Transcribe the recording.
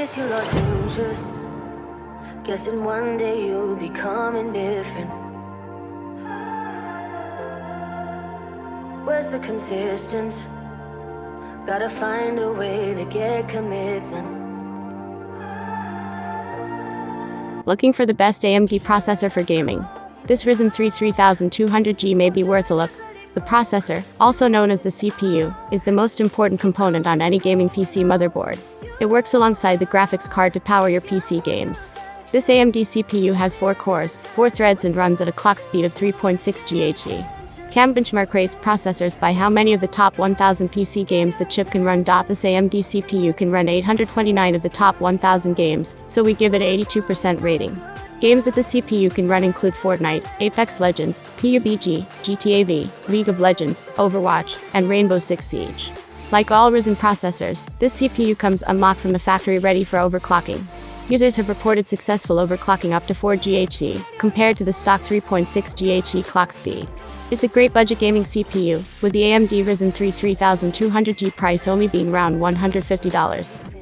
guess you lost interest. Guessing one day you'll become indifferent. Where's the consistence? Gotta find a way to get commitment. Looking for the best AMD processor for gaming? This Ryzen 3 3200G may be worth a look. The processor, also known as the CPU, is the most important component on any gaming PC motherboard. It works alongside the graphics card to power your PC games. This AMD CPU has 4 cores, 4 threads and runs at a clock speed of 3.6 GHz. GameBenchmark rates processors by how many of the top 1000 PC games the chip can run. This AMD CPU can run 829 of the top 1000 games, so we give it an 82% rating. Games that the CPU can run include Fortnite, Apex Legends, PUBG, GTA V, League of Legends, Overwatch, and Rainbow Six Siege. Like all Ryzen processors, this CPU comes unlocked from the factory ready for overclocking. Users have reported successful overclocking up to 4 GHz, compared to the stock 3.6 GHz clock speed. It's a great budget gaming CPU, with the AMD Ryzen 3 3200G price only being around $150.